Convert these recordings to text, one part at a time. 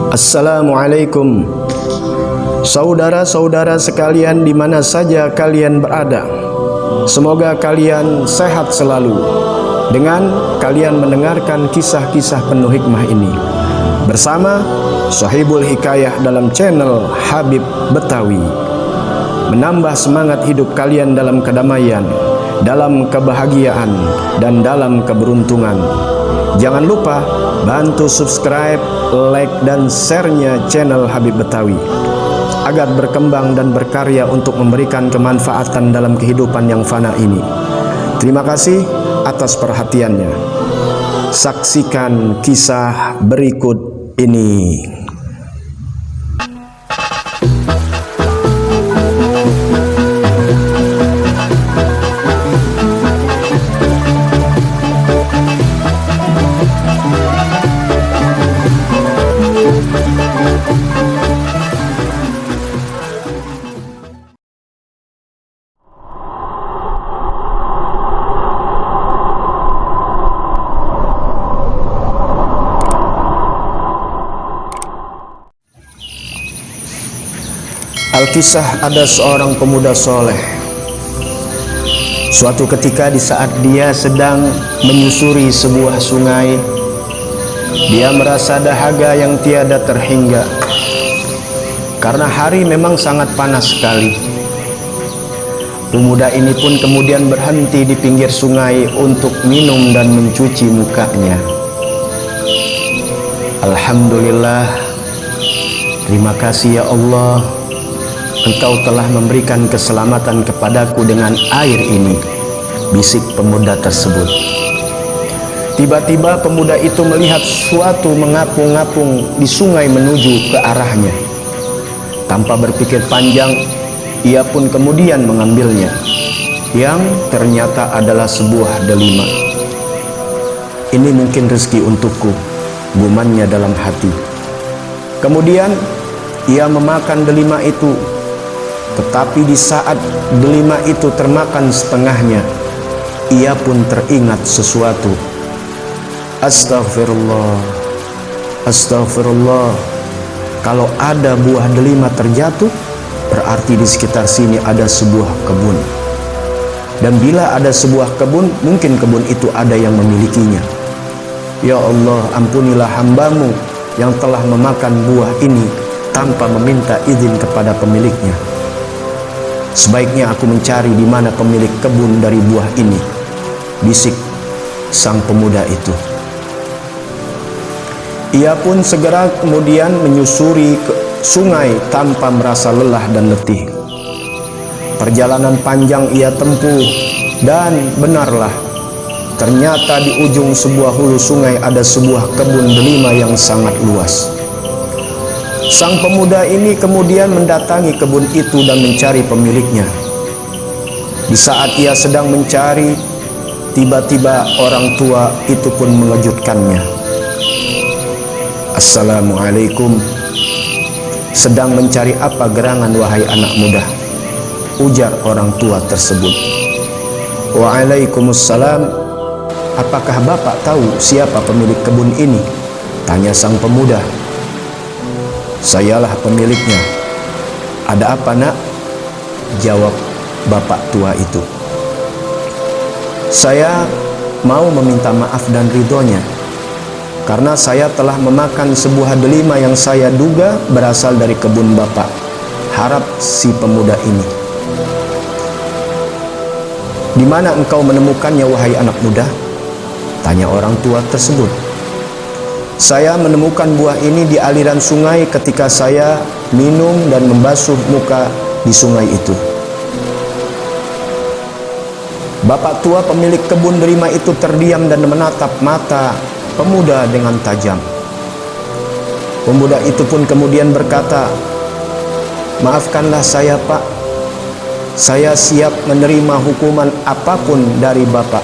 Assalamualaikum. Saudara-saudara sekalian di mana saja kalian berada, semoga kalian sehat selalu dengan kalian mendengarkan kisah-kisah penuh hikmah ini bersama Sahibul Hikayah dalam channel Habib Betawi. Menambah semangat hidup kalian dalam kedamaian, dalam kebahagiaan, dan dalam keberuntungan. Jangan lupa bantu subscribe, like, dan share-nya channel Habib Betawi agar berkembang dan berkarya untuk memberikan kemanfaatan dalam kehidupan yang fana ini. Terima kasih atas perhatiannya. Saksikan kisah berikut ini. Alkisah, ada seorang pemuda soleh. Suatu ketika di saat dia sedang menyusuri sebuah sungai, dia merasa dahaga yang tiada terhingga. Karena hari memang sangat panas sekali. Pemuda ini pun kemudian berhenti di pinggir sungai untuk minum dan mencuci mukanya. Alhamdulillah, terima kasih ya Allah, Engkau telah memberikan keselamatan kepadaku dengan air ini, bisik pemuda tersebut. Tiba-tiba pemuda itu melihat suatu mengapung-ngapung di sungai menuju ke arahnya. Tanpa berpikir panjang, ia pun kemudian mengambilnya, yang ternyata adalah sebuah delima. Ini mungkin rezeki untukku, gumannya dalam hati. Kemudian ia memakan delima itu. Tetapi di saat delima itu termakan setengahnya, ia pun teringat sesuatu. Astagfirullah, astagfirullah. Kalau ada buah delima terjatuh, berarti di sekitar sini ada sebuah kebun. Dan bila ada sebuah kebun, mungkin kebun itu ada yang memilikinya. Ya Allah, ampunilah hambamu yang telah memakan buah ini tanpa meminta izin kepada pemiliknya. Sebaiknya aku mencari di mana pemilik kebun dari buah ini, bisik sang pemuda itu. Ia pun segera kemudian menyusuri ke sungai tanpa merasa lelah dan letih. Perjalanan panjang ia tempuh, dan benarlah, ternyata di ujung sebuah hulu sungai ada sebuah kebun delima yang sangat luas. Sang pemuda ini kemudian mendatangi kebun itu dan mencari pemiliknya. Di saat ia sedang mencari, tiba-tiba orang tua itu pun mengejutkannya. Assalamualaikum. Sedang mencari apa gerangan wahai anak muda? Ujar orang tua tersebut. Waalaikumsalam. Apakah bapak tahu siapa pemilik kebun ini? Tanya sang pemuda. Sayalah pemiliknya. Ada apa nak? Jawab bapak tua itu. Saya mau meminta maaf dan ridhonya, karena saya telah memakan sebuah delima yang saya duga berasal dari kebun bapak. Harap si pemuda ini. Di mana engkau menemukannya wahai anak muda? Tanya orang tua tersebut. Saya menemukan buah ini di aliran sungai ketika saya minum dan membasuh muka di sungai itu. Bapak tua pemilik kebun delima itu terdiam dan menatap mata pemuda dengan tajam. Pemuda itu pun kemudian berkata, maafkanlah saya pak, saya siap menerima hukuman apapun dari bapak.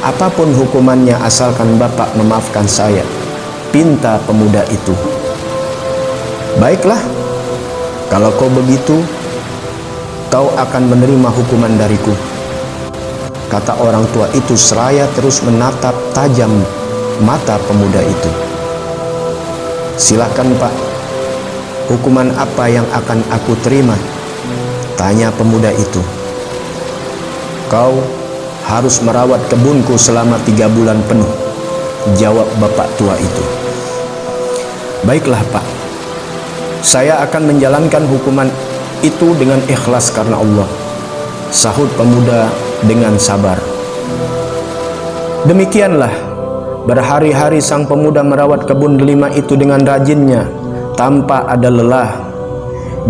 Apapun hukumannya asalkan bapak memaafkan saya, pinta pemuda itu. Baiklah, kalau kau begitu, kau akan menerima hukuman dariku. kata orang tua itu seraya terus menatap tajam mata pemuda itu. Silakan Pak, Hukuman apa yang akan aku terima? Tanya pemuda itu. Kau harus merawat kebunku selama 3 bulan penuh, jawab bapak tua itu. Baiklah Pak, saya akan menjalankan hukuman itu dengan ikhlas karena Allah, sahut pemuda dengan sabar. Demikianlah berhari-hari sang pemuda merawat kebun delima itu dengan rajinnya tanpa ada lelah.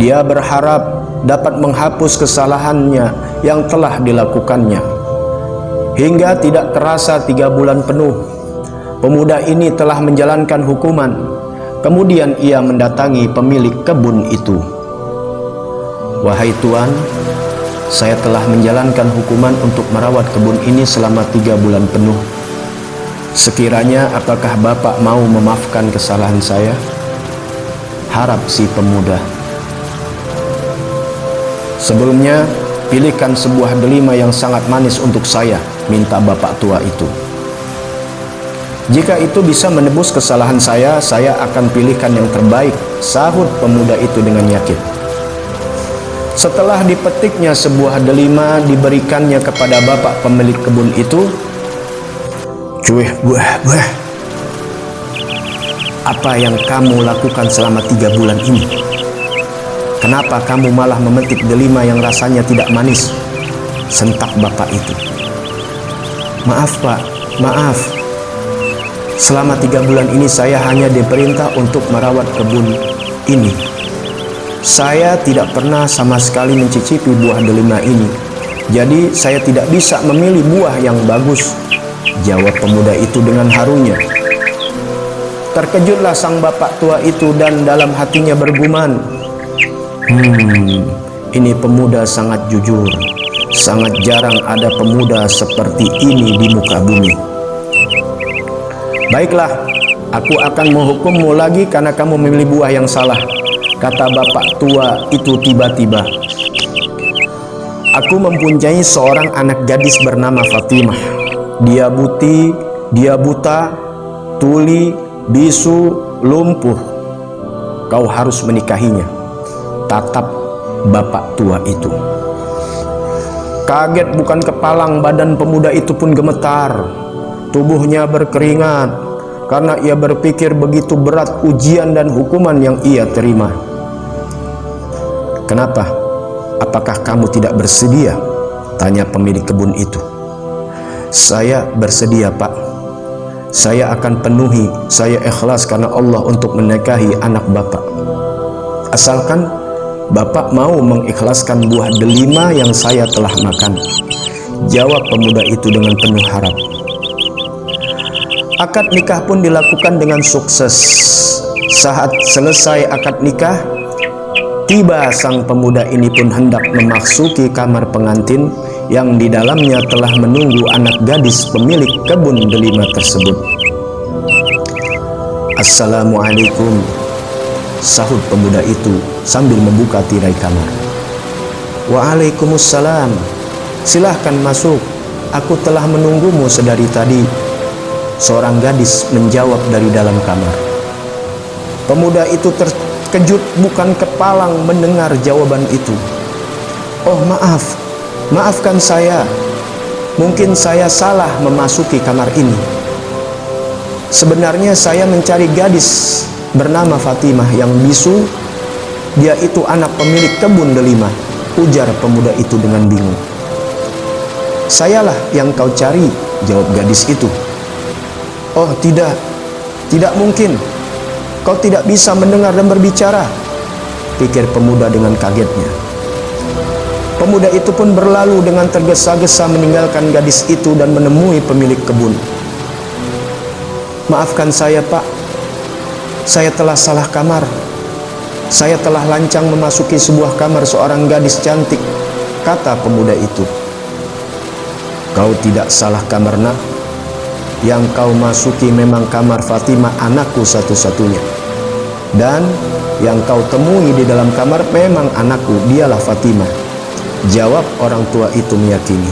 Dia berharap dapat menghapus kesalahannya yang telah dilakukannya. Hingga tidak terasa 3 bulan penuh, pemuda ini telah menjalankan hukuman. Kemudian ia mendatangi pemilik kebun itu. Wahai Tuan, saya telah menjalankan hukuman untuk merawat kebun ini selama 3 bulan penuh. Sekiranya apakah Bapak mau memaafkan kesalahan saya? Harap si pemuda. Sebelumnya, pilihkan sebuah delima yang sangat manis untuk saya, minta bapak tua itu. Jika itu bisa menebus kesalahan saya akan pilihkan yang terbaik, sahut pemuda itu dengan yakin. Setelah dipetiknya sebuah delima, diberikannya kepada bapak pemilik kebun itu. Cuih buah. Apa yang kamu lakukan selama 3 bulan ini? Kenapa kamu malah memetik delima yang rasanya tidak manis? Sentak bapak itu. Maaf Pak, maaf. Selama 3 bulan ini saya hanya diperintah untuk merawat kebun ini. Saya tidak pernah sama sekali mencicipi buah delima ini. Jadi saya tidak bisa memilih buah yang bagus, jawab pemuda itu dengan harunya. Terkejutlah sang bapak tua itu dan dalam hatinya bergumam, ini pemuda sangat jujur. Sangat jarang ada pemuda seperti ini di muka bumi. Baiklah, aku akan menghukummu lagi karena kamu memilih buah yang salah, kata bapak tua itu tiba-tiba. Aku mempunyai seorang anak gadis bernama Fatimah. Dia buta, tuli, bisu, lumpuh. Kau harus menikahinya, tatap bapak tua itu. Kaget bukan kepalang, badan pemuda itu pun gemetar. Tubuhnya berkeringat karena ia berpikir begitu berat ujian dan hukuman yang ia terima. Kenapa? Apakah kamu tidak bersedia? Tanya pemilik kebun itu. Saya bersedia Pak. Saya akan penuhi, saya ikhlas karena Allah untuk menikahi anak Bapak. Asalkan Bapak mau mengikhlaskan buah delima yang saya telah makan, jawab pemuda itu dengan penuh harap. Akad nikah pun dilakukan dengan sukses. Saat selesai akad nikah, tiba sang pemuda ini pun hendak memasuki kamar pengantin yang di dalamnya telah menunggu anak gadis pemilik kebun delima tersebut. Assalamualaikum, sahut pemuda itu sambil membuka tirai kamar. Waalaikumsalam, silahkan masuk, aku telah menunggumu sedari tadi, seorang gadis menjawab dari dalam kamar. Pemuda itu terkejut bukan kepalang mendengar jawaban itu. Oh maafkan saya, mungkin saya salah memasuki kamar ini. Sebenarnya saya mencari gadis bernama Fatimah yang bisu. Dia itu anak pemilik kebun delima, ujar pemuda itu dengan bingung. Sayalah yang kau cari, jawab gadis itu. Oh tidak mungkin. Kau tidak bisa mendengar dan berbicara, pikir pemuda dengan kagetnya. Pemuda itu pun berlalu dengan tergesa-gesa meninggalkan gadis itu dan menemui pemilik kebun. Maafkan saya Pak, saya telah salah kamar. Saya telah lancang memasuki sebuah kamar seorang gadis cantik, kata pemuda itu. Kau tidak salah kamar nak. Yang kau masuki memang kamar Fatimah, anakku satu-satunya. Dan yang kau temui di dalam kamar memang anakku, dialah Fatimah, jawab orang tua itu meyakini.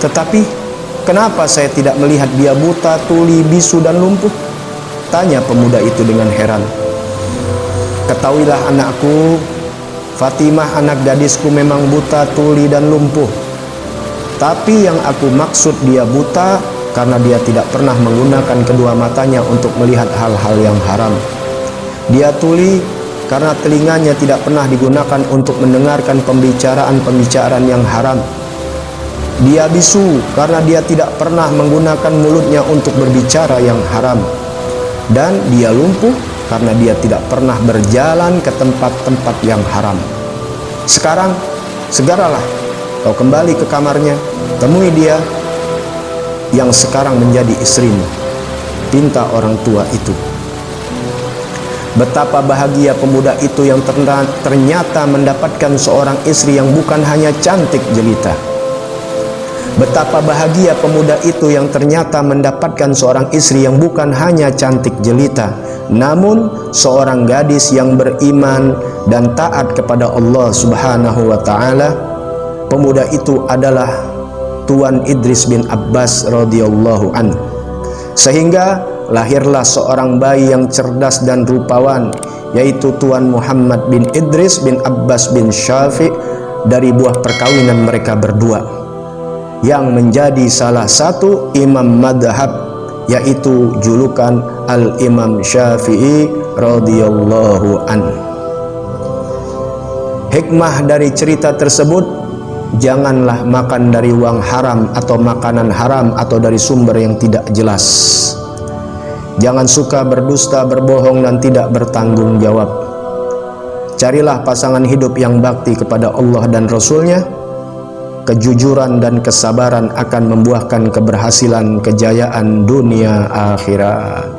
Tetapi kenapa saya tidak melihat dia buta, tuli, bisu dan lumpuh? Tanya pemuda itu dengan heran. Ketahuilah anakku, Fatimah anak gadisku memang buta, tuli dan lumpuh. Tapi yang aku maksud dia buta karena dia tidak pernah menggunakan kedua matanya untuk melihat hal-hal yang haram. Dia tuli karena telinganya tidak pernah digunakan untuk mendengarkan pembicaraan-pembicaraan yang haram. Dia bisu karena dia tidak pernah menggunakan mulutnya untuk berbicara yang haram. Dan dia lumpuh karena dia tidak pernah berjalan ke tempat-tempat yang haram. Sekarang, segeralah kau kembali ke kamarnya, temui dia yang sekarang menjadi istrimu. Pinta orang tua itu. Betapa bahagia pemuda itu yang ternyata mendapatkan seorang istri yang bukan hanya cantik jelita. Betapa bahagia pemuda itu yang ternyata mendapatkan seorang istri yang bukan hanya cantik jelita, namun seorang gadis yang beriman dan taat kepada Allah Subhanahu wa taala. Pemuda itu adalah Tuan Idris bin Abbas radhiyallahu anhu. Sehingga lahirlah seorang bayi yang cerdas dan rupawan, yaitu Tuan Muhammad bin Idris bin Abbas bin Syafiq dari buah perkawinan mereka berdua, yang menjadi salah satu imam madhab, yaitu julukan Al-Imam Syafi'i radhiyallahu anhu. Hikmah dari cerita tersebut, janganlah makan dari uang haram atau makanan haram atau dari sumber yang tidak jelas. Jangan suka berdusta, berbohong dan tidak bertanggung jawab. Carilah pasangan hidup yang bakti kepada Allah dan Rasul-Nya. Kejujuran dan kesabaran akan membuahkan keberhasilan, kejayaan dunia akhirat.